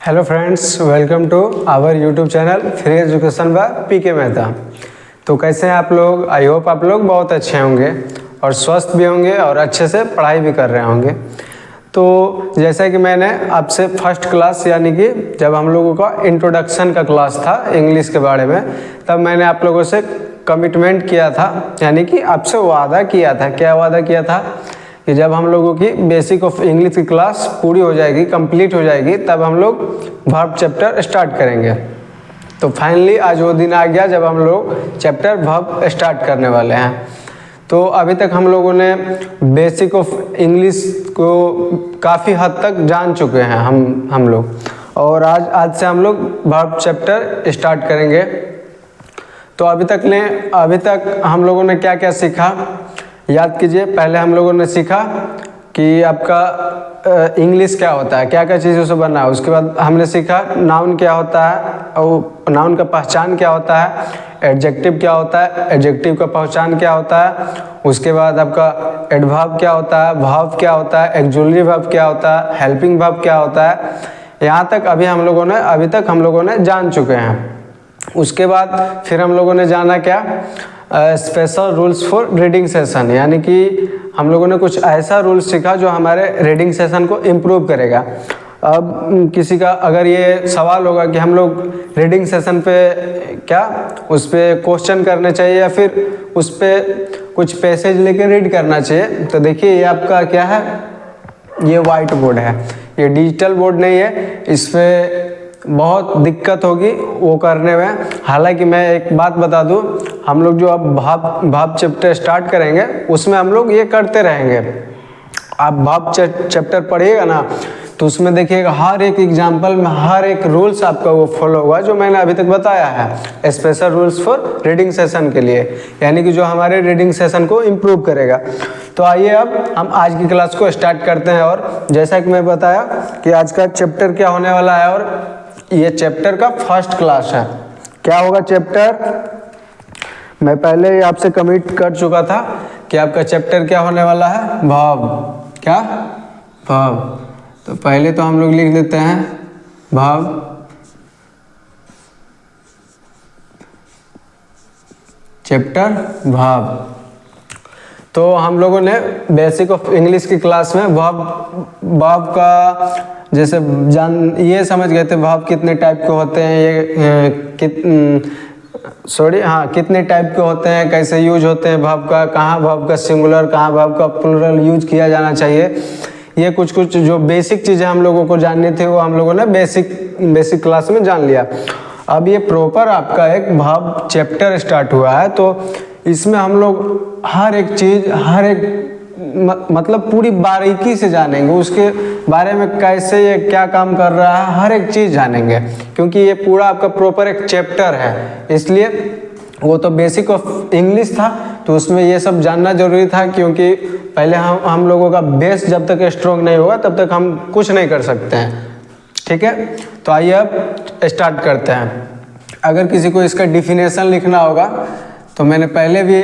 Hello friends, welcome to our YouTube channel free education by PK Mehta. तो कैसे हैं आप लोग? आई होप आप लोग बहुत अच्छे होंगे और स्वस्थ भी होंगे और अच्छे से पढ़ाई भी कर रहे होंगे। तो जैसा कि मैंने आपसे फर्स्ट क्लास यानी कि जब हम लोगों का इंट्रोडक्शन का क्लास था इंग्लिश के बारे में, तब मैंने आप लोगों से कमिटमेंट किया था, यानी कि आपसे वादा किया था। क्या वादा किया था? कि जब हम लोगों की बेसिक ऑफ इंग्लिश की क्लास पूरी हो जाएगी, कंप्लीट हो जाएगी, तब हम लोग वर्ब चैप्टर स्टार्ट करेंगे। तो फाइनली आज वो दिन आ गया जब हम लोग चैप्टर वर्ब स्टार्ट करने वाले हैं। तो अभी तक हम लोगों ने बेसिक ऑफ इंग्लिश को काफ़ी हद तक जान चुके हैं हम लोग, और आज से हम लोग वर्ब चैप्टर स्टार्ट करेंगे। तो अभी तक हम लोगों ने क्या क्या सीखा याद कीजिए। पहले हम लोगों ने सीखा कि आपका इंग्लिश क्या होता है, क्या क्या चीज़ों से बना है। उसके बाद हमने सीखा नाउन क्या होता है और नाउन का पहचान क्या होता है, एडजेक्टिव क्या होता है, एडजेक्टिव का पहचान क्या होता है। उसके बाद आपका एडवर्ब क्या होता है, वर्ब क्या होता है, एक्सुलरी वर्ब क्या होता है, हेल्पिंग वर्ब क्या होता है। यहाँ तक अभी तक हम लोगों ने जान चुके हैं। उसके बाद फिर हम लोगों ने जाना क्या, special rules for reading session, यानी कि हम लोगों ने कुछ ऐसा रूल्स सीखा जो हमारे रीडिंग सेशन को इम्प्रूव करेगा। अब किसी का अगर ये सवाल होगा कि हम लोग रीडिंग सेशन पे क्या उस पर क्वेश्चन करने चाहिए या फिर उस पर कुछ पैसेज लेके रीड करना चाहिए, तो देखिए ये आपका क्या है, ये वाइट बोर्ड है, ये डिजिटल बोर्ड नहीं है। इस पर बहुत दिक्कत होगी वो करने में। हालांकि मैं एक बात बता दूं, हम लोग जो अब भाव चैप्टर स्टार्ट करेंगे उसमें हम लोग ये करते रहेंगे। आप भाव चैप्टर पढ़िएगा ना, तो उसमें देखिएगा हर एक एग्जाम्पल में हर एक रूल्स आपका वो फॉलो होगा जो मैंने अभी तक बताया है, special rules for reading session के लिए, यानी कि जो हमारे रीडिंग सेशन को इम्प्रूव करेगा। तो आइए अब हम आज की क्लास को स्टार्ट करते हैं। और जैसा कि मैं बताया कि आज का चैप्टर क्या होने वाला है, और ये चैप्टर का फर्स्ट क्लास है। क्या होगा चैप्टर, मैं पहले ही आपसे कमिट कर चुका था कि आपका चैप्टर क्या होने वाला है, वर्ब। क्या? वर्ब। तो पहले तो हम लोग लिख देते हैं वर्ब चैप्टर वर्ब। तो हम लोगों ने बेसिक ऑफ इंग्लिश की क्लास में वर्ब का जैसे ये समझ गए थे वर्ब कितने टाइप के होते हैं, कितने टाइप के होते हैं, कैसे यूज होते हैं वर्ब का, कहाँ वर्ब का सिंगुलर कहाँ वर्ब का प्लूरल यूज किया जाना चाहिए। ये कुछ जो बेसिक चीज़ें हम लोगों को जाननी थी वो हम लोगों ने बेसिक क्लास में जान लिया। अब ये प्रॉपर आपका एक वर्ब चैप्टर स्टार्ट हुआ है, तो इसमें हम लोग हर एक चीज़ मतलब पूरी बारीकी से जानेंगे, उसके बारे में कैसे ये क्या काम कर रहा है, हर एक चीज़ जानेंगे, क्योंकि ये पूरा आपका प्रॉपर एक चैप्टर है। इसलिए वो तो बेसिक ऑफ इंग्लिश था, तो उसमें ये सब जानना जरूरी था, क्योंकि पहले हम लोगों का बेस जब तक स्ट्रॉन्ग नहीं होगा तब तक हम कुछ नहीं कर सकते हैं। ठीक है, तो आइए अब स्टार्ट करते हैं। अगर किसी को इसका डिफिनेशन लिखना होगा तो मैंने पहले भी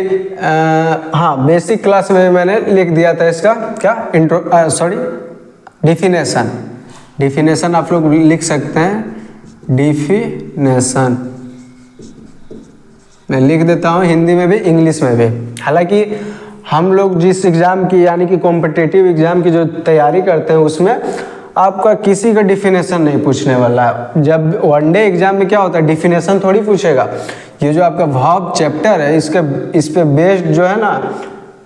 बेसिक क्लास में मैंने लिख दिया था इसका क्या डिफिनेशन आप लोग लिख सकते हैं। डिफिनेशन मैं लिख देता हूँ हिंदी में भी इंग्लिश में भी। हालांकि हम लोग जिस एग्ज़ाम की यानी कि कॉम्पिटिटिव एग्ज़ाम की जो तैयारी करते हैं उसमें आपका किसी का डिफिनेशन नहीं पूछने वाला है। जब वनडे एग्जाम में क्या होता है, डिफिनेशन थोड़ी पूछेगा। ये जो आपका वर्ब चैप्टर है इस पे बेस्ड जो है ना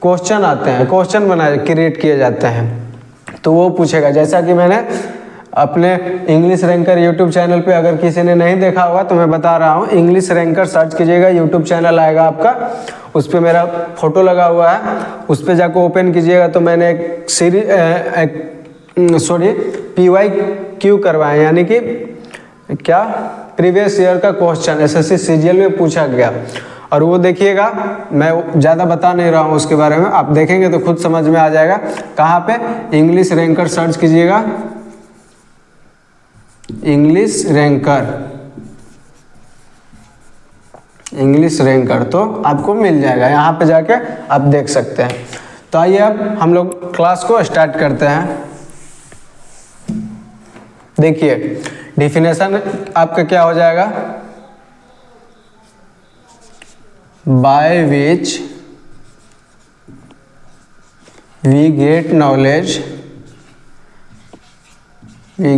क्वेश्चन आते हैं, क्वेश्चन क्रिएट किए जाते हैं, तो वो पूछेगा। जैसा कि मैंने अपने इंग्लिश रैंकर यूट्यूब चैनल पे, अगर किसी ने नहीं देखा होगा तो मैं बता रहा हूँ, इंग्लिश रैंकर सर्च कीजिएगा, यूट्यूब चैनल आएगा आपका, उस पर मेरा फोटो लगा हुआ है, उस पर जाकर ओपन कीजिएगा। तो मैंने एक PYQ करवाए, यानी कि क्या प्रीवियस ईयर का क्वेश्चन SSC CGL में पूछा गया। और वो देखिएगा, मैं ज़्यादा बता नहीं रहा हूँ उसके बारे में, आप देखेंगे तो खुद समझ में आ जाएगा। कहाँ पे? इंग्लिश रैंकर सर्च कीजिएगा, इंग्लिश रैंकर तो आपको मिल जाएगा, यहाँ पे जाके आप देख सकते हैं। तो आइए अब हम लोग क्लास को स्टार्ट करते हैं। देखिए डिफिनेशन आपका क्या हो जाएगा, by which we get knowledge, we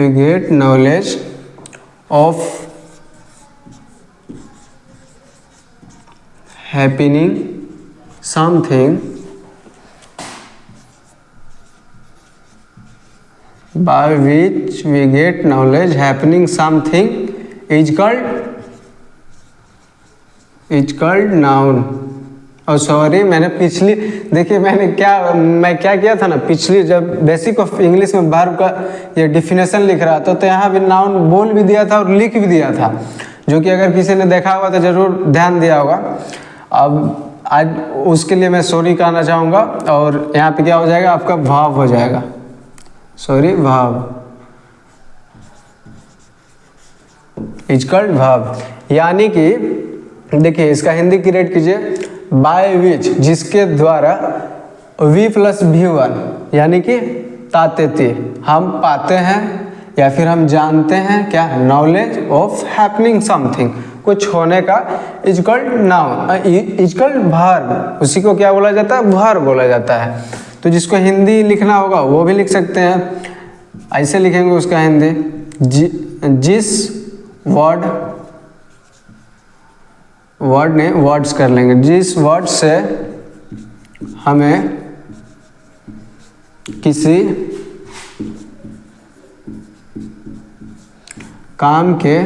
get knowledge of happening something, by which we get knowledge happening something is called noun। और सॉरी मैंने पिछली, देखिए मैं क्या किया था ना, पिछली जब बेसिक ऑफ इंग्लिश में वर्ब का ये डिफिनेशन लिख रहा था तो यहाँ भी नाउन बोल भी दिया था और लिख भी दिया था, जो कि अगर किसी ने देखा होगा तो ज़रूर ध्यान दिया होगा। अब आज उसके लिए मैं सॉरी कहना चाहूँगा और यहाँ पे क्या हो जाएगा आपका भाव हो जाएगा, सॉरी भाव, इज कॉल्ड भाव। यानी कि देखिए इसका हिंदी क्रिएट कीजिए, बाय विच जिसके द्वारा वी प्लस वी वन यानी कि ताते हम पाते हैं या फिर हम जानते हैं क्या, नॉलेज ऑफ हैपनिंग समथिंग, कुछ होने का, is called noun, is called verb, उसी को क्या बोला जाता है, वर्ब बोला जाता है। तो जिसको हिंदी लिखना होगा वो भी लिख सकते हैं, ऐसे लिखेंगे उसका हिंदी, जिस वर्ड ने वर्ड्स कर लेंगे, जिस वर्ड से हमें किसी काम के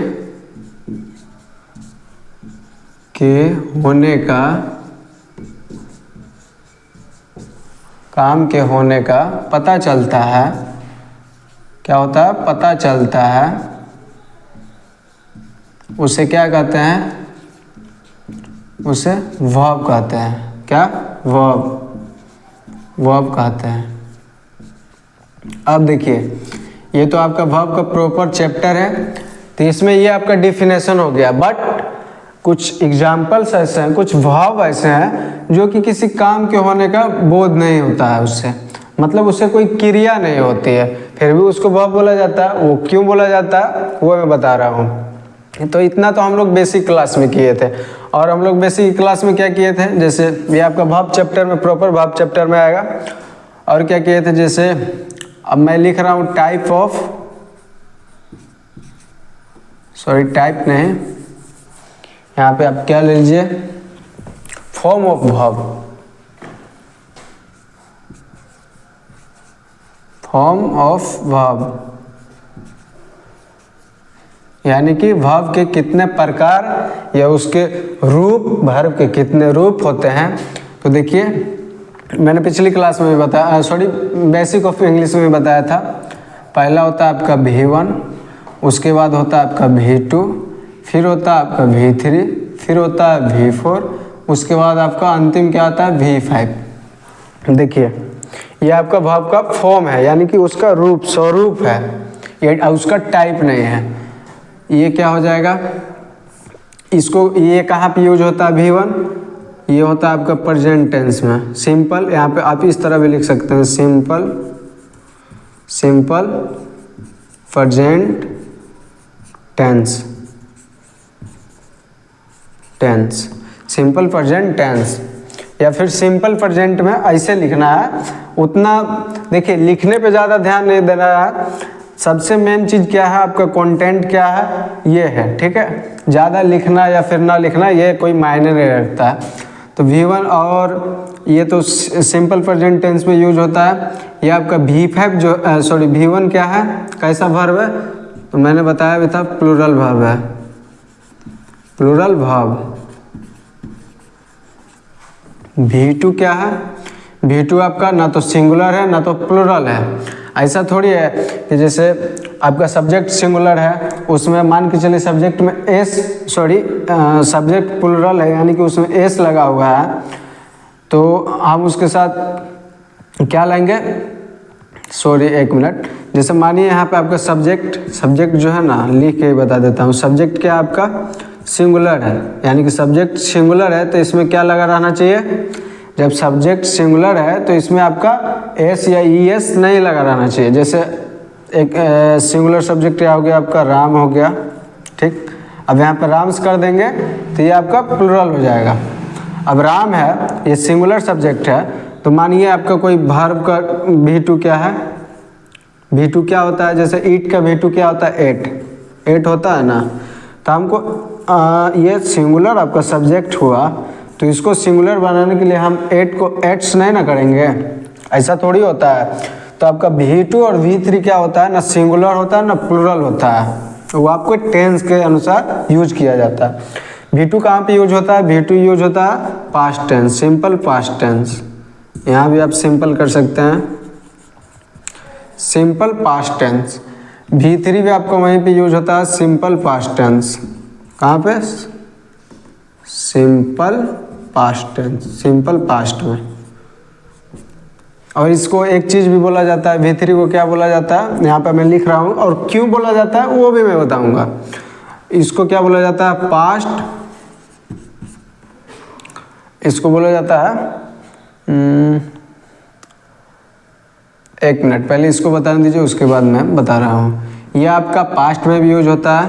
होने का पता चलता है, क्या होता है, पता चलता है, उसे क्या कहते हैं, उसे वर्ब कहते हैं, क्या, वर्ब कहते हैं। अब देखिए ये तो आपका वर्ब का प्रॉपर चैप्टर है, तो इसमें ये आपका डिफिनेशन हो गया, बट कुछ एग्जाम्पल्स ऐसे हैं, कुछ वर्ब ऐसे हैं जो कि किसी काम के होने का बोध नहीं होता है उससे, मतलब उससे कोई क्रिया नहीं होती है, फिर भी उसको वर्ब बोला जाता है। वो क्यों बोला जाता है वो मैं बता रहा हूँ। तो इतना तो हम लोग बेसिक क्लास में किए थे, और हम लोग बेसिक क्लास में क्या किए थे, जैसे ये आपका वर्ब चैप्टर में, प्रॉपर वर्ब चैप्टर में आएगा। और क्या किए थे, जैसे अब मैं लिख रहा हूँ टाइप नहीं, यहाँ पे आप क्या ले लीजिए, form of verb, form of verb, यानी कि वर्ब के कितने प्रकार या उसके रूप, वर्ब के कितने रूप होते हैं। तो देखिए मैंने पिछली क्लास में भी बताया, सॉरी बेसिक ऑफ इंग्लिश में भी बताया था, पहला होता है आपका V1, उसके बाद होता है आपका V2, फिर होता है आपका V3, फिर होता है V4, उसके बाद आपका अंतिम क्या आता है, V5। देखिए ये आपका वर्ब का फॉर्म है, यानी कि उसका रूप, स्वरूप है, ये उसका टाइप नहीं है। ये क्या हो जाएगा, इसको ये कहाँ पे यूज होता है, V1, ये होता है आपका प्रेजेंट टेंस में, सिंपल, यहाँ पे आप इस तरह भी लिख सकते हैं, simple present tense, simple present tense, या फिर सिंपल प्रेजेंट में ऐसे लिखना है। उतना देखिए लिखने पे ज़्यादा ध्यान नहीं देना है, सबसे मेन चीज़ क्या है आपका, कंटेंट क्या है, ये है, ठीक है। ज़्यादा लिखना या फिर ना लिखना ये कोई मायने नहीं रखता है। तो V1 और ये तो सिंपल प्रेजेंट टेंस में यूज होता है। ये आपका V5 जो सॉरी V1 क्या है, कैसा वर्ब है, तो मैंने बताया भी था प्लूरल वर्ब है, प्लूरल वर्ब। V2 क्या है, V2 आपका ना तो सिंगुलर है ना तो प्लूरल है। ऐसा थोड़ी है कि जैसे आपका सब्जेक्ट सिंगुलर है, उसमें मान के चलिए सब्जेक्ट में सब्जेक्ट प्लूरल है, यानी कि उसमें एस लगा हुआ है, तो हम उसके साथ क्या लेंगे, सॉरी एक मिनट, जैसे मानिए यहाँ पे आपका सब्जेक्ट जो है ना, लिख के ही बता देता हूँ, सब्जेक्ट क्या आपका सिंगुलर है, यानी कि सब्जेक्ट सिंगुलर है, तो इसमें क्या लगा रहना चाहिए, जब सब्जेक्ट सिंगुलर है तो इसमें आपका एस या ई एस नहीं लगा रहना चाहिए। जैसे एक सिंगुलर सब्जेक्ट हो गया आपका राम हो गया, ठीक। अब यहाँ पर राम्स कर देंगे तो ये आपका प्लुरल हो जाएगा। अब राम है, ये सिंगुलर सब्जेक्ट है, तो मानिए आपका कोई वर्ब का V2 क्या है, V2 क्या होता है, जैसे ईट का V2 क्या होता है, एट होता है ना। तो हमको ये सिंगुलर आपका सब्जेक्ट हुआ, तो इसको सिंगुलर बनाने के लिए हम एट को एट्स नहीं ना करेंगे, ऐसा थोड़ी होता है। तो आपका V2 और V3 क्या होता है, ना सिंगुलर होता है ना प्लुरल होता है, वो आपको टेंस के अनुसार यूज किया जाता है। V2 कहाँ पे यूज होता है, V2 यूज होता है past tense, simple past tense. यहाँ भी आप सिंपल कर सकते हैं, सिंपल पास्ट टेंस। V3 भी आपको वहीं पे यूज होता है सिंपल पास्ट टेंस। कहाँ पे, simple past tense, simple past में। और इसको एक चीज़ भी बोला जाता है, V3 को क्या बोला जाता है, यहाँ पे मैं लिख रहा हूँ, और क्यों बोला जाता है वो भी मैं बताऊँगा। इसको क्या बोला जाता है, पास्ट, इसको बोला जाता है एक मिनट पहले इसको बता दीजिए, उसके बाद मैं बता रहा हूँ। यह आपका पास्ट में भी यूज होता है,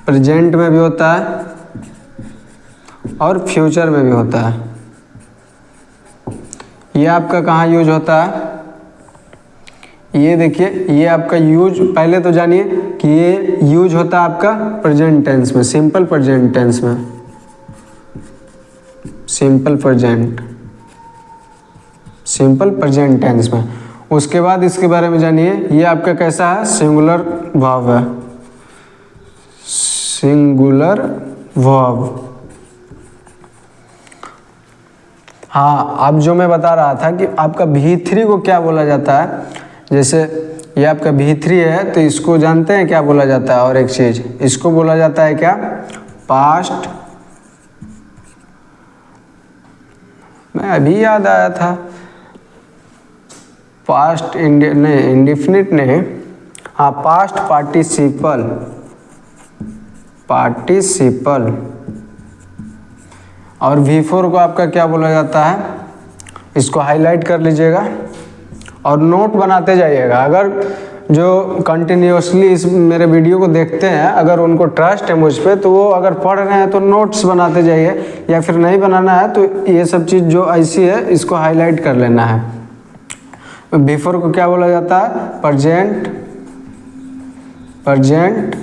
प्रेजेंट में भी होता है और फ्यूचर में भी होता है। ये आपका कहाँ यूज होता है, ये देखिए, ये आपका यूज पहले तो जानिए कि ये यूज होता है आपका प्रेजेंट टेंस में, सिंपल प्रेजेंट टेंस में, सिंपल प्रेजेंट टेंस में। उसके बाद इसके बारे में जानिए, ये आपका कैसा है, सिंगुलर वर्ब है, सिंगुलर वर्ब। हाँ, अब जो मैं बता रहा था कि आपका V3 को क्या बोला जाता है, जैसे ये आपका V3 है तो इसको जानते हैं क्या बोला जाता है, और एक चीज़ इसको बोला जाता है क्या, पास्ट, मैं अभी याद आया था, पास्ट इंडेफिनिट नहीं, हाँ पास्ट पार्टिसिपल। और V4 को आपका क्या बोला जाता है, इसको हाईलाइट कर लीजिएगा और नोट बनाते जाइएगा। अगर जो कंटिन्यूसली इस मेरे वीडियो को देखते हैं, अगर उनको ट्रस्ट है मुझ पे, तो वो अगर पढ़ रहे हैं तो नोट्स बनाते जाइए, या फिर नहीं बनाना है तो ये सब चीज़ जो ऐसी है इसको हाईलाइट कर लेना है। V4 को क्या बोला जाता है, प्रेजेंट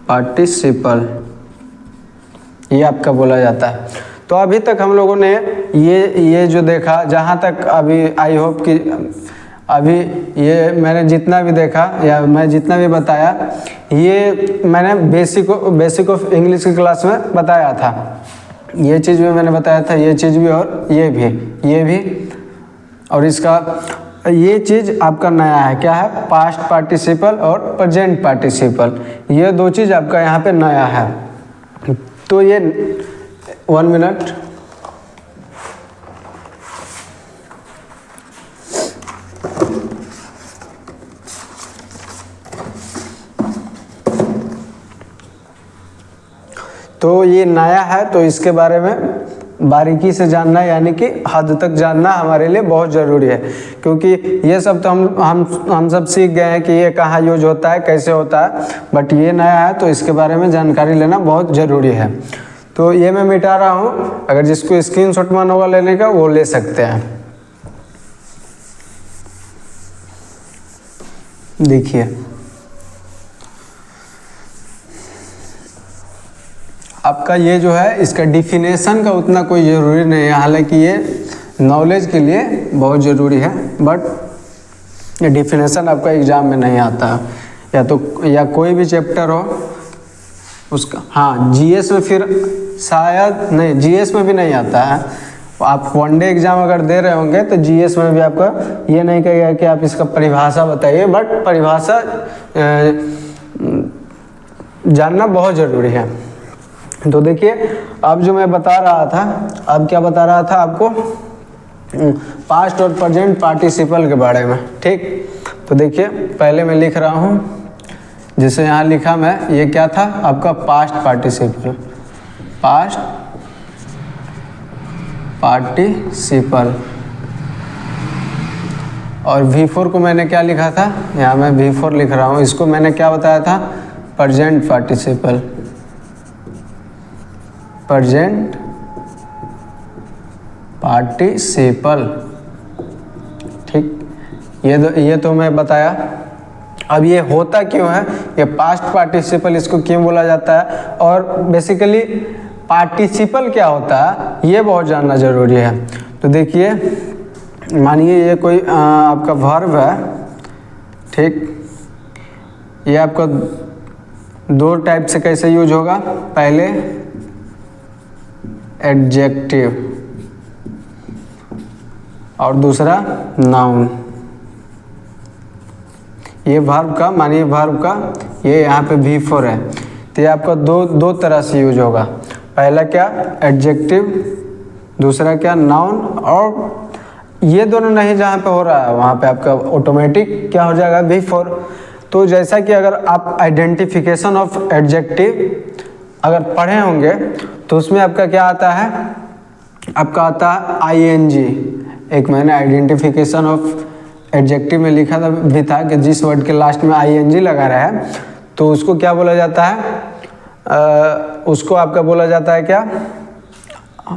पार्टिसिपल, ये आपका बोला जाता है। तो अभी तक हम लोगों ने ये जो देखा, जहाँ तक अभी आई होप कि अभी ये मैंने जितना भी देखा या मैं जितना भी बताया, ये मैंने बेसिक ऑफ इंग्लिश की क्लास में बताया था। ये चीज़ भी मैंने बताया था, ये चीज़ भी और ये भी और इसका ये चीज़ आपका नया है, क्या है, पास्ट पार्टिसिपल और प्रेजेंट पार्टिसिपल, ये दो चीज़ आपका यहाँ पे नया है। तो ये 1 मिनट, तो ये नया है, तो इसके बारे में बारीकी से जानना, यानी कि हद तक जानना हमारे लिए बहुत ज़रूरी है, क्योंकि ये सब तो हम सब सीख गए हैं कि ये कहाँ यूज होता है, कैसे होता है, बट ये नया है तो इसके बारे में जानकारी लेना बहुत ज़रूरी है। तो ये मैं मिटा रहा हूँ, अगर जिसको स्क्रीनशॉट मन होगा लेने का वो ले सकते हैं। देखिए आपका ये जो है, इसका डिफिनेशन का उतना कोई ज़रूरी नहीं है, हालांकि ये नॉलेज के लिए बहुत ज़रूरी है, बट ये डिफिनेशन आपका एग्ज़ाम में नहीं आता है, या कोई भी चैप्टर हो उसका। हाँ, जीएस में फिर शायद नहीं, जीएस में भी नहीं आता है। आप वनडे एग्ज़ाम अगर दे रहे होंगे तो जीएस में भी आपका ये नहीं कहेगा कि आप इसका परिभाषा बताइए, बट परिभाषा जानना बहुत ज़रूरी है। तो देखिए, अब जो मैं बता रहा था, अब क्या बता रहा था आपको, पास्ट और प्रेजेंट पार्टिसिपल के बारे में, ठीक। तो देखिए, पहले मैं लिख रहा हूँ जैसे यहाँ लिखा मैं, ये क्या था आपका पास्ट पार्टिसिपल, पास्ट पार्टिसिपल। और V4 को मैंने क्या लिखा था, यहाँ मैं V4 लिख रहा हूँ, इसको मैंने क्या बताया था, प्रेजेंट पार्टिसिपल, प्रेजेंट पार्टिसिपल। ठीक, ये तो मैं बताया। अब ये होता क्यों है, ये पास्ट पार्टिसिपल इसको क्यों बोला जाता है, और बेसिकली पार्टिसिपल क्या होता है ये बहुत जानना जरूरी है। तो देखिए, मानिए ये कोई आपका वर्ब है, ठीक, ये आपका दो टाइप से कैसे यूज होगा, पहले एडजेक्टिव और दूसरा नाउन। ये वर्ब का, मानिए वर्ब का ये यहाँ पे V4 है, तो ये आपका दो तरह से यूज होगा, पहला क्या एडजेक्टिव, दूसरा क्या नाउन। और ये दोनों नहीं जहाँ पे हो रहा है वहाँ पे आपका ऑटोमेटिक क्या हो जाएगा, V4। तो जैसा कि अगर आप आइडेंटिफिकेशन ऑफ एडजेक्टिव अगर पढ़े होंगे तो उसमें आपका क्या आता है, आपका आता है ING। एक मैंने आइडेंटिफिकेशन ऑफ एडजेक्टिव में लिखा था भी था कि जिस वर्ड के लास्ट में ING लगा रहा है तो उसको क्या बोला जाता है, उसको आपका बोला जाता है क्या,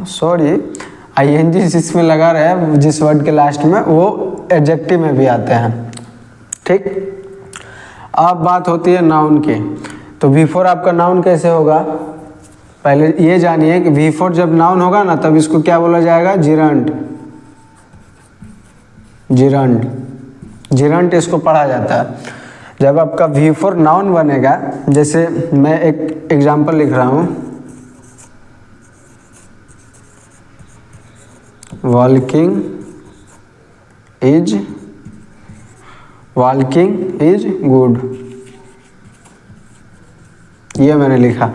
सॉरी, ING जिसमें लगा रहा है जिस वर्ड के लास्ट में, वो एडजेक्टिव में भी आते हैं। ठीक, अब बात होती है नाउन की। तो V4 आपका नाउन कैसे होगा, पहले ये जानिए कि V4 जब नाउन होगा ना तब इसको क्या बोला जाएगा, जिरंट। जिरंट, जिरंट इसको पढ़ा जाता है। जब आपका V4 नाउन बनेगा, जैसे मैं एक एग्जांपल लिख रहा हूँ, वॉकिंग इज गुड, ये मैंने लिखा,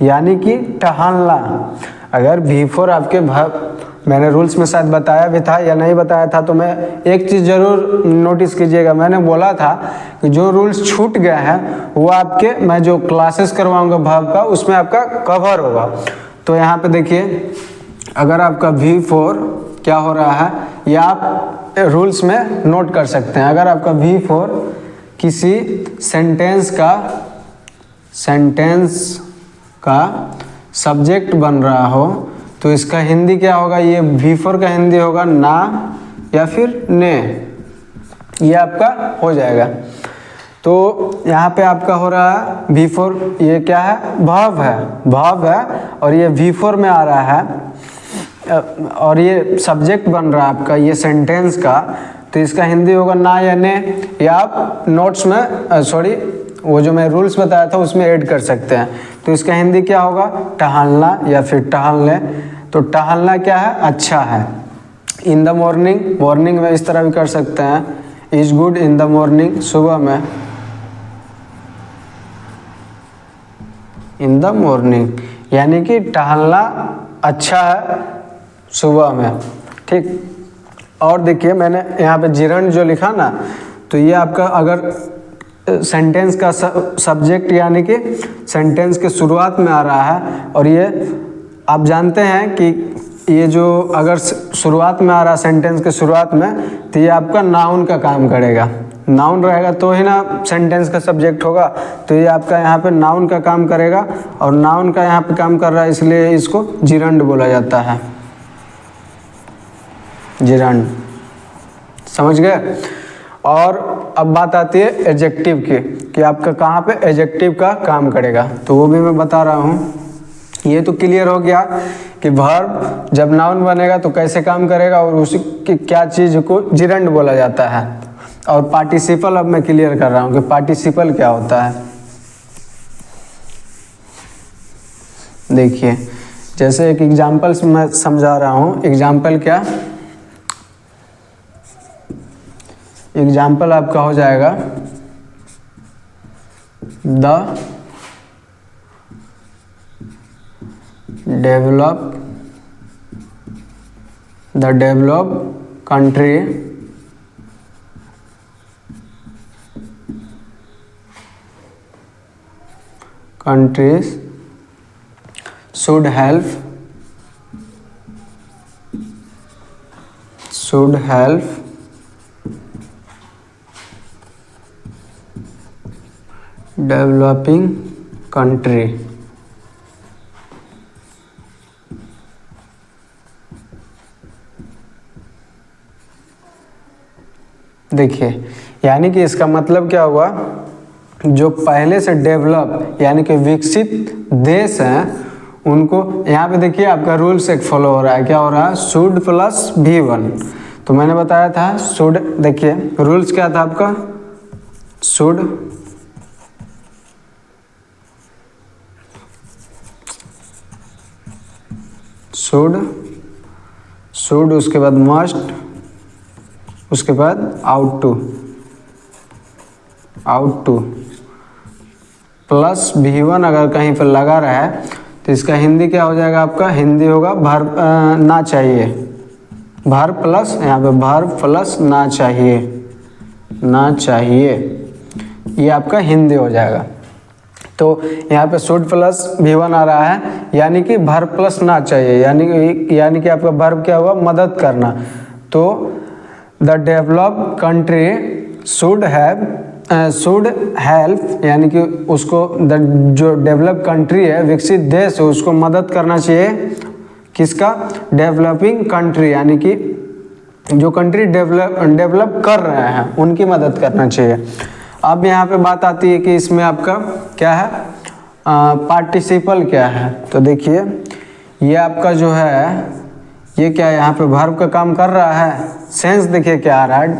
यानी कि टहलना। अगर V4 आपके मैंने रूल्स में शायद बताया भी था या नहीं बताया था, तो मैं एक चीज़ ज़रूर नोटिस कीजिएगा, मैंने बोला था कि जो रूल्स छूट गए हैं वो आपके मैं जो क्लासेस करवाऊंगा भाव का उसमें आपका कवर होगा। तो यहाँ पे देखिए, अगर आपका V4 क्या हो रहा है ये आप रूल्स में नोट कर सकते हैं। अगर आपका V4 किसी सेंटेंस का सब्जेक्ट बन रहा हो तो इसका हिंदी क्या होगा, ये V4 का हिंदी होगा ना या फिर ने, ये आपका हो जाएगा। तो यहाँ पे आपका हो रहा है V4, ये क्या है, भाव है और ये V4 में आ रहा है और ये सब्जेक्ट बन रहा है आपका ये सेंटेंस का, तो इसका हिंदी होगा ना या ने। या आप नोट्स में सॉरी वो जो मैं रूल्स बताया था उसमें ऐड कर सकते हैं। तो इसका हिंदी क्या होगा, टहलना या फिर टहलने। तो टहलना क्या है, अच्छा है। इन द मॉर्निंग, मॉर्निंग में इस तरह भी कर सकते हैं, is good in the morning, सुबह में, इन द मॉर्निंग, यानी कि टहलना अच्छा है सुबह में। ठीक, और देखिए मैंने यहाँ पे जिरंड जो लिखा ना, तो ये आपका अगर सेंटेंस का सब्जेक्ट यानी कि सेंटेंस के शुरुआत में आ रहा है, और ये आप जानते हैं कि ये जो अगर शुरुआत में आ रहा है सेंटेंस के शुरुआत में, तो ये आपका नाउन का काम करेगा। नाउन रहेगा तो ही ना सेंटेंस का सब्जेक्ट होगा, तो ये आपका यहाँ पे नाउन का काम करेगा, और नाउन का यहाँ पे काम कर रहा है इसलिए इसको जिरंड बोला जाता है। जिरंड, समझ गए। और अब बात आती है एडजेक्टिव की, कि आपका कहाँ पे एडजेक्टिव का काम करेगा, तो वो भी मैं बता रहा हूँ। ये तो क्लियर हो गया कि वर्ब जब नाउन बनेगा तो कैसे काम करेगा और उसी की क्या चीज़ को जिरंड बोला जाता है। और पार्टिसिपल अब मैं क्लियर कर रहा हूँ कि पार्टिसिपल क्या होता है। देखिए, जैसे एक एग्जाम्पल मैं समझा रहा हूँ। एग्जाम्पल क्या, एग्जाम्पल आपका हो जाएगा the develop country countries should help developing country। देखिए, यानी कि इसका मतलब क्या हुआ, जो पहले से डेवलप यानी कि विकसित देश हैं उनको, यहाँ पे देखिए आपका रूल्स एक फॉलो हो रहा है। क्या हो रहा है, शुड प्लस V1। तो मैंने बताया था शुड, देखिए रूल्स क्या था आपका, शुड उसके बाद मस्ट, उसके बाद आउट टू प्लस V1 अगर कहीं पर लगा रहा है तो इसका हिंदी क्या हो जाएगा आपका, हिंदी होगा वर्ब ना चाहिए, वर्ब प्लस यहाँ पे वर्ब प्लस ना चाहिए, ये आपका हिंदी हो जाएगा। तो यहाँ पे शुड प्लस V1 आ रहा है, यानी कि वर्ब प्लस ना चाहिए, यानी कि आपका वर्ब क्या हुआ, मदद करना। तो the developed country should help, यानी कि उसको जो डेवलप कंट्री है, विकसित देश है, उसको मदद करना चाहिए। किसका, डेवलपिंग कंट्री, यानी कि जो कंट्री डेवलप कर रहे हैं उनकी मदद करना चाहिए। अब यहाँ पे बात आती है कि इसमें आपका क्या है, पार्टिसिपल क्या है। तो देखिए ये आपका जो है, ये क्या है, यहाँ पे वर्ब का काम कर रहा है। सेंस देखिए क्या आ रहा है,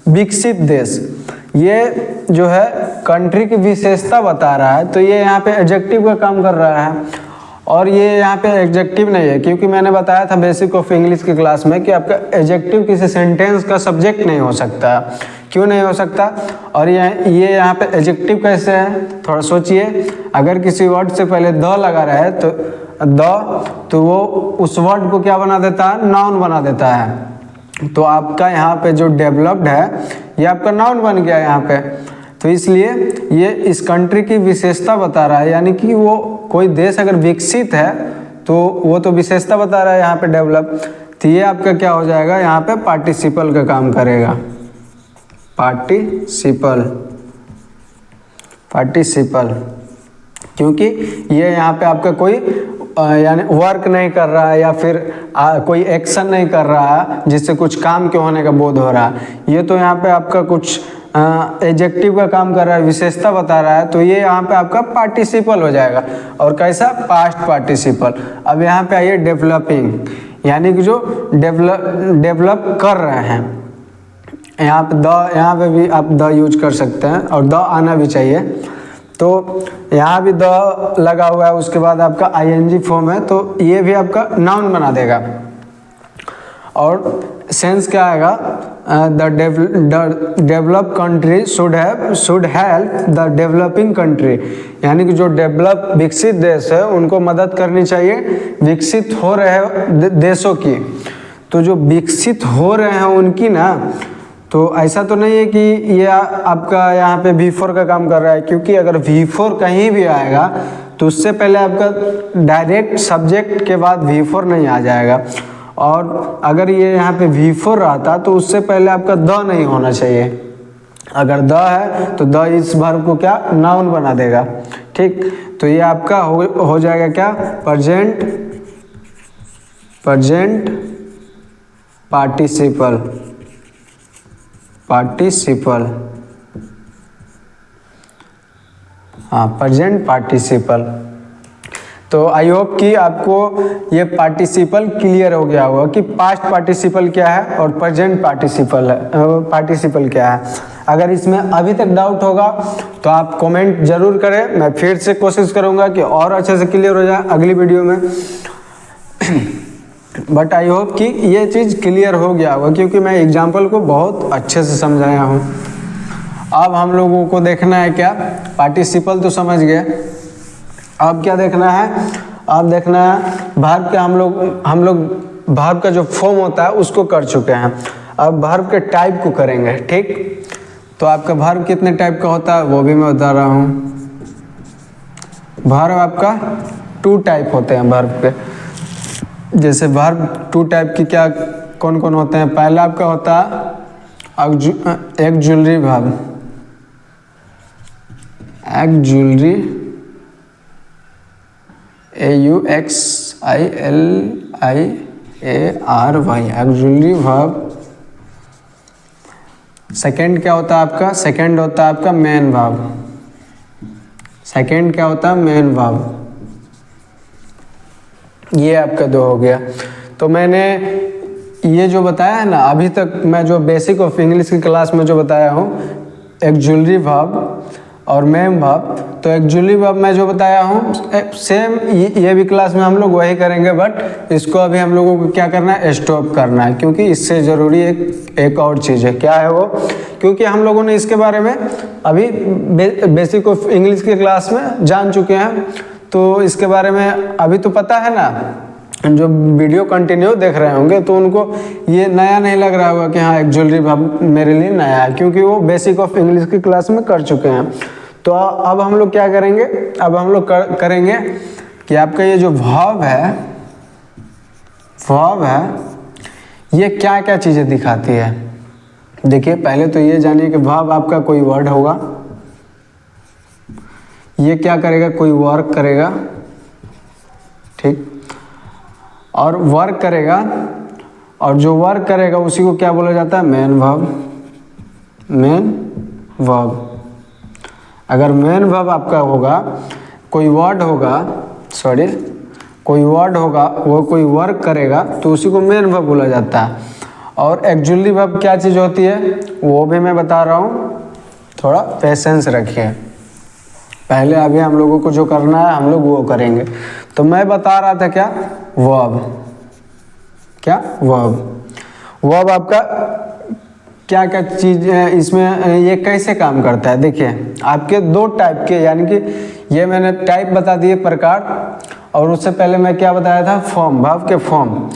विकसित देश, ये जो है कंट्री की विशेषता बता रहा है, तो ये यहाँ पे एडजेक्टिव का काम कर रहा है। और ये यहाँ पे एडजेक्टिव नहीं है, क्योंकि मैंने बताया था बेसिक ऑफ इंग्लिश की क्लास में कि आपका एडजेक्टिव किसी सेंटेंस का सब्जेक्ट नहीं हो सकता। क्यों नहीं हो सकता, और ये यहाँ पे एडजेक्टिव कैसे है, थोड़ा सोचिए। अगर किसी वर्ड से पहले द लगा रहा है तो वो उस वर्ड को क्या बना देता है, नाउन बना देता है। तो आपका यहाँ पे जो डेवलप्ड है ये आपका नाउन बन गया यहाँ पे। तो इसलिए ये इस कंट्री की विशेषता बता रहा है, यानी कि वो कोई देश अगर विकसित है तो वो तो विशेषता बता रहा है यहाँ पे डेवलप। तो ये आपका क्या हो जाएगा, यहाँ पे पार्टिसिपल का काम करेगा, पार्टिसिपल, क्योंकि ये यहाँ पे आपका कोई यानी वर्क नहीं कर रहा है या फिर कोई एक्शन नहीं कर रहा है जिससे कुछ काम के होने का बोध हो रहा है। ये तो यहाँ पे आपका कुछ एडजेक्टिव का काम कर रहा है, विशेषता बता रहा है, तो ये यहाँ पे आपका पार्टिसिपल हो जाएगा। और कैसा, पास्ट पार्टिसिपल। अब यहाँ पे आइए डेवलपिंग, यानी कि जो डेवलप कर रहे हैं। यहाँ पे भी आप द यूज कर सकते हैं, और द आना भी चाहिए। तो यहाँ भी द लगा हुआ है, उसके बाद आपका ING फॉर्म है, तो ये भी आपका नाउन बना देगा। और सेंस क्या आएगा, the develop country should help the developing country, यानी कि जो डेवलप विकसित देश है उनको मदद करनी चाहिए विकसित हो रहे देशों की। तो जो विकसित हो रहे हैं उनकी ना, तो ऐसा तो नहीं है कि ये आपका यहाँ पे V4 का काम कर रहा है, क्योंकि अगर V4 कहीं भी आएगा तो उससे पहले आपका डायरेक्ट सब्जेक्ट के बाद V4 नहीं आ जाएगा। और अगर ये यहाँ पे V4 रहता तो उससे पहले आपका द नहीं होना चाहिए। अगर द है तो द इस वर्ब को क्या, नाउन बना देगा। ठीक, तो ये आपका हो जाएगा क्या, प्रेजेंट पार्टिसिपल, हाँ प्रेजेंट पार्टिसिपल। तो आई होप कि आपको ये पार्टिसिपल क्लियर हो गया होगा कि पास्ट पार्टिसिपल क्या है और प्रेजेंट पार्टिसिपल क्या है। अगर इसमें अभी तक डाउट होगा तो आप कमेंट जरूर करें, मैं फिर से कोशिश करूंगा कि और अच्छे से क्लियर हो जाए अगली वीडियो में। बट आई होप कि ये चीज़ क्लियर हो गया होगा, क्योंकि मैं एग्जाम्पल को बहुत अच्छे से समझाया हूँ। अब हम लोगों को देखना है क्या, पार्टिसिपल तो समझ गए, अब क्या देखना है, अब देखना है वर्ब के हम लोग वर्ब का जो फॉर्म होता है उसको कर चुके हैं। अब वर्ब के टाइप को करेंगे। ठीक, तो आपका वर्ब कितने टाइप का होता है वो भी मैं बता रहा हूँ। वर्ब आपका 2 टाइप होते हैं वर्ब के। जैसे वर्ब 2 टाइप की क्या कौन कौन होते हैं? पहला आपका होता है auxiliary verb, auxiliary AUXILIARY, auxiliary verb. Second क्या होता है आपका? सेकंड होता है आपका मेन वर्ब। सेकंड क्या होता है? Main verb. ये आपका 2 हो गया। तो मैंने ये जो बताया है ना अभी तक, मैं जो बेसिक ऑफ इंग्लिश की क्लास में जो बताया हूँ, ऑक्सिलरी वर्ब और मेन वर्ब, तो ऑक्सिलरी वर्ब मैं जो बताया हूँ सेम ये भी क्लास में हम लोग वही करेंगे, बट इसको अभी हम लोगों को क्या करना है? स्टॉप करना है, क्योंकि इससे ज़रूरी एक और चीज़ है। क्या है वो? क्योंकि हम लोगों ने इसके बारे में अभी बेसिक ऑफ इंग्लिश की क्लास में जान चुके हैं, तो इसके बारे में अभी तो पता है ना। जो वीडियो कंटिन्यू देख रहे होंगे तो उनको ये नया नहीं लग रहा होगा कि हाँ ऑक्सिलरी वर्ब मेरे लिए नया है, क्योंकि वो बेसिक ऑफ इंग्लिश की क्लास में कर चुके हैं। तो अब हम लोग क्या करेंगे? अब हम लोग करेंगे कि आपका ये जो वर्ब है ये क्या क्या चीज़ें दिखाती है। देखिए पहले तो ये जानिए कि वर्ब आपका कोई वर्ड होगा, ये क्या करेगा? कोई वर्क करेगा, ठीक, और वर्क करेगा, और जो वर्क करेगा उसी को क्या बोला जाता है? Main verb. Main verb. अगर मेन वर्ब आपका होगा, कोई वर्ड होगा, कोई वर्ड होगा, वो कोई वर्क करेगा तो उसी को मेन वर्ब बोला जाता है। और ऑक्सिलरी वर्ब क्या चीज़ होती है वो भी मैं बता रहा हूँ, थोड़ा पेशेंस रखिए। पहले अभी हम लोगों को जो करना है हम लोग वो करेंगे। तो मैं बता रहा था क्या? वर्ब। क्या? वर्ब आपका क्या क्या चीज़ इसमें ये कैसे काम करता है? देखिए आपके 2 टाइप के, यानी कि ये मैंने टाइप बता दिए, प्रकार, और उससे पहले मैं क्या बताया था? फॉर्म, वर्ब के फॉर्म।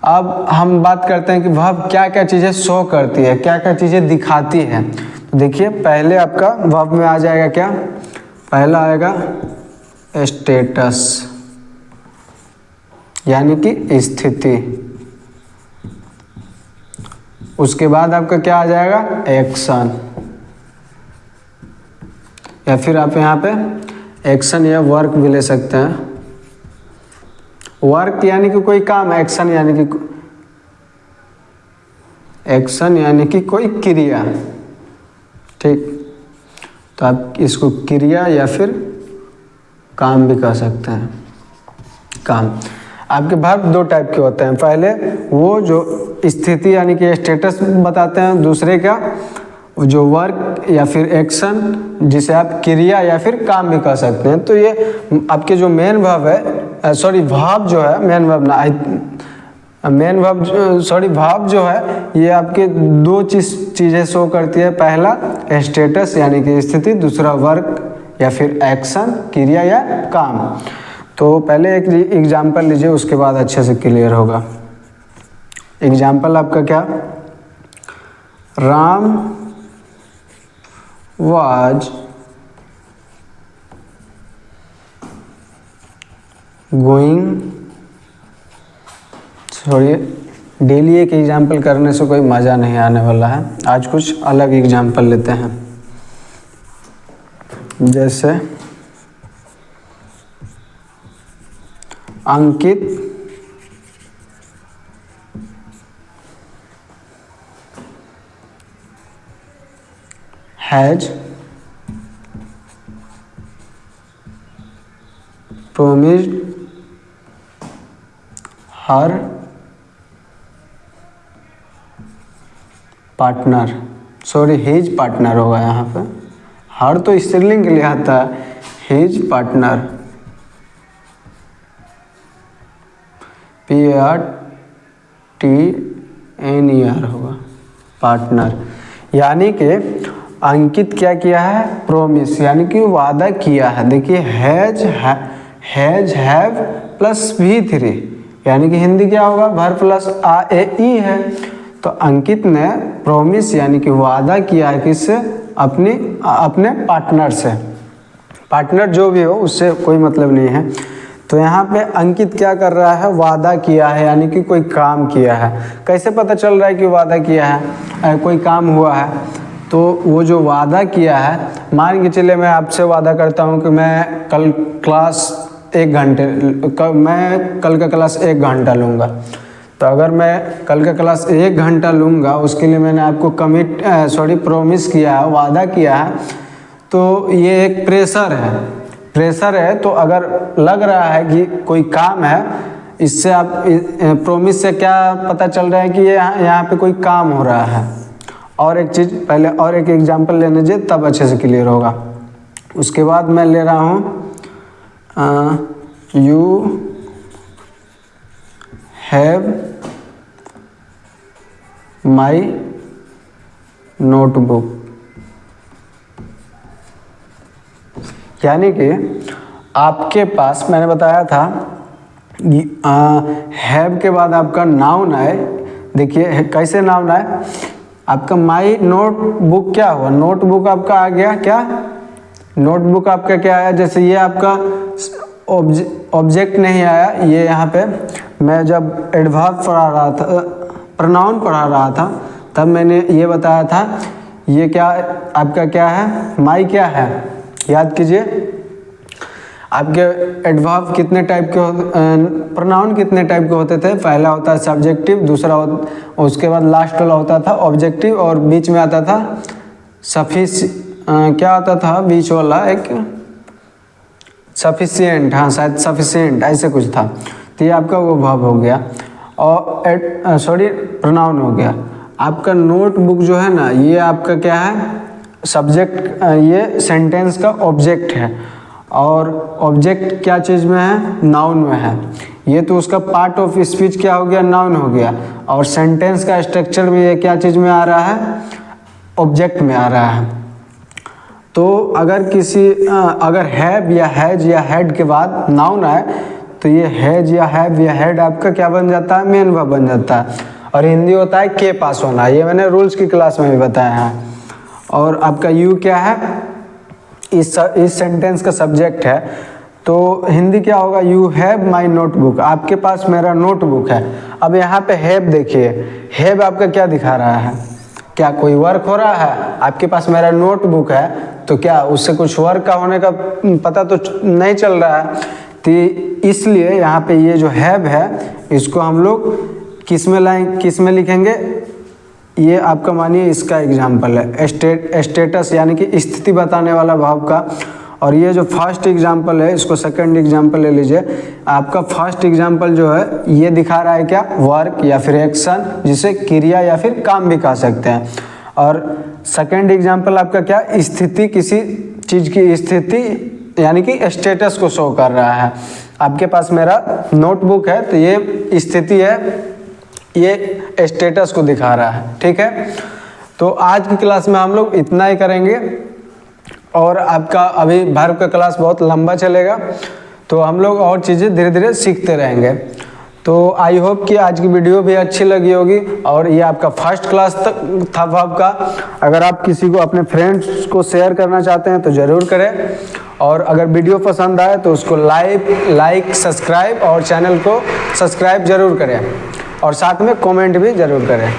अब हम बात करते हैं कि वर्ब क्या क्या चीज़ें शो करती है, क्या क्या चीज़ें दिखाती है। तो देखिए पहले आपका वर्ब में आ जाएगा क्या? पहला आएगा स्टेटस, यानी कि स्थिति। उसके बाद आपका क्या आ जाएगा? एक्शन, या फिर आप यहाँ पे एक्शन या वर्क भी ले सकते हैं। वर्क यानी कि कोई काम, एक्शन यानी कि कोई क्रिया, ठीक। तो आप इसको क्रिया या फिर काम भी कह सकते हैं। काम। आपके वर्ब 2 टाइप के होते हैं। पहले वो जो स्थिति यानी कि स्टेटस बताते हैं, दूसरे का जो वर्क या फिर एक्शन, जिसे आप क्रिया या फिर काम भी कह सकते हैं। तो ये आपके जो मेन वर्ब है, वर्ब जो है, मेन वर्ब ना, वर्ब जो है ये आपके 2 चीज़ें शो करती है। पहला स्टेटस यानी कि स्थिति, दूसरा वर्क या फिर एक्शन, क्रिया या काम। तो पहले एक एग्जाम्पल लीजिए, उसके बाद अच्छे से क्लियर होगा। एग्जाम्पल आपका क्या? राम वाज गोइंग, छोड़िए, डेली एक एग्जाम्पल करने से कोई मज़ा नहीं आने वाला है। आज कुछ अलग एग्जाम्पल लेते हैं। जैसे Ankit has promised her partner, his partner होगा यहाँ पे, हर तो स्त्रीलिंग के लिए आता है, हिज पार्टनर, PARTNER होगा, पार्टनर। यानी कि अंकित क्या किया है? प्रोमिस, यानी कि वादा किया है। देखिए हैज हैव प्लस V3, यानी कि हिंदी क्या होगा? वर्ब प्लस AE है। तो अंकित ने प्रोमिस यानी कि वादा किया है किससे? अपने पार्टनर से। पार्टनर जो भी हो उससे कोई मतलब नहीं है। तो यहाँ पे अंकित क्या कर रहा है, वादा किया है, यानी कि कोई काम किया है। कैसे पता चल रहा है कि वादा किया है, कोई काम हुआ है? तो वो जो वादा किया है, मान के चले मैं आपसे वादा करता हूँ कि मैं कल क्लास 1 घंटे मैं कल का क्लास 1 घंटा लूँगा। तो अगर मैं कल का क्लास 1 घंटा लूँगा, उसके लिए मैंने आपको प्रॉमिस किया है, वादा किया है, तो ये एक प्रेशर है। तो अगर लग रहा है कि कोई काम है, इससे आप प्रॉमिस से क्या पता चल रहा है कि ये यहाँ पे कोई काम हो रहा है। और एक चीज़ पहले और एक एग्जांपल ले लीजिए, तब अच्छे से क्लियर होगा। उसके बाद मैं ले रहा हूँ यू हैव माई नोटबुक, यानी कि आपके पास मैंने बताया था हैव के बाद आपका नाउन आए। देखिए कैसे नाउन आए, आपका माई नोटबुक क्या हुआ, नोटबुक आपका आ गया। क्या नोटबुक आपका क्या आया, जैसे ये आपका ऑब्जेक्ट नहीं आया। ये यहाँ पे मैं जब एडवर्ब पढ़ा रहा था, प्रोनाउन पढ़ा रहा था, तब मैंने ये बताया था ये क्या आपका क्या है, माई क्या है। याद कीजिए आपके एडवर्ब कितने टाइप के प्रोनाउन कितने टाइप के होते थे। पहला होता है सब्जेक्टिव, दूसरा उसके बाद लास्ट वाला होता था ऑब्जेक्टिव, और बीच में आता था क्या आता था बीच वाला, एक सफिशिएंट, हाँ शायद सफिशिएंट ऐसे कुछ था। तो ये आपका वो वर्ब हो गया, और प्रोनाउन हो गया। आपका नोटबुक जो है ना, ये आपका क्या है, सब्जेक्ट, ये सेंटेंस का ऑब्जेक्ट है। और ऑब्जेक्ट क्या चीज़ में है, नाउन में है। ये तो उसका पार्ट ऑफ स्पीच क्या हो गया, नाउन हो गया। और सेंटेंस का स्ट्रक्चर भी ये क्या चीज़ में आ रहा है, ऑब्जेक्ट में आ रहा है। तो अगर अगर हैव या हैज या हैड के बाद नाउन आए, तो ये हैज या हैव या हैड आपका क्या बन जाता है, मेन वर्ब बन जाता है। और हिंदी होता है के पास होना, ये मैंने रूल्स की क्लास में भी बताया है। और आपका यू क्या है, इस सेंटेंस का सब्जेक्ट है। तो हिंदी क्या होगा, यू हैव माई नोटबुक, आपके पास मेरा नोटबुक है। अब यहाँ पे हैव देखिए, हैव आपका क्या दिखा रहा है, क्या कोई वर्क हो रहा है। आपके पास मेरा नोटबुक है, तो क्या उससे कुछ वर्क का होने का पता तो नहीं चल रहा है। तो इसलिए यहाँ पे ये जो हैव है, इसको हम लोग किस में लिखेंगे, ये आपका मानिए इसका एग्जाम्पल है, स्टेटस यानी कि स्थिति बताने वाला भाव का। और ये जो फर्स्ट एग्जाम्पल है, इसको सेकंड एग्जाम्पल ले लीजिए। आपका फर्स्ट एग्जाम्पल जो है, ये दिखा रहा है क्या, वर्क या फिर एक्शन, जिसे क्रिया या फिर काम भी कह सकते हैं। और सेकंड एग्जाम्पल आपका क्या, स्थिति, किसी चीज़ की स्थिति यानी कि स्टेटस को शो कर रहा है। आपके पास मेरा नोटबुक है, तो ये स्थिति है, ये स्टेटस को दिखा रहा है। ठीक है, तो आज की क्लास में हम लोग इतना ही करेंगे, और आपका अभी वर्ब का क्लास बहुत लंबा चलेगा, तो हम लोग और चीज़ें धीरे धीरे सीखते रहेंगे। तो आई होप कि आज की वीडियो भी अच्छी लगी होगी, और ये आपका फर्स्ट क्लास तक था वर्ब का। अगर आप किसी को, अपने फ्रेंड्स को शेयर करना चाहते हैं तो ज़रूर करें, और अगर वीडियो पसंद आए तो उसको लाइक सब्सक्राइब और चैनल को सब्सक्राइब ज़रूर करें, और साथ में कमेंट भी ज़रूर करें।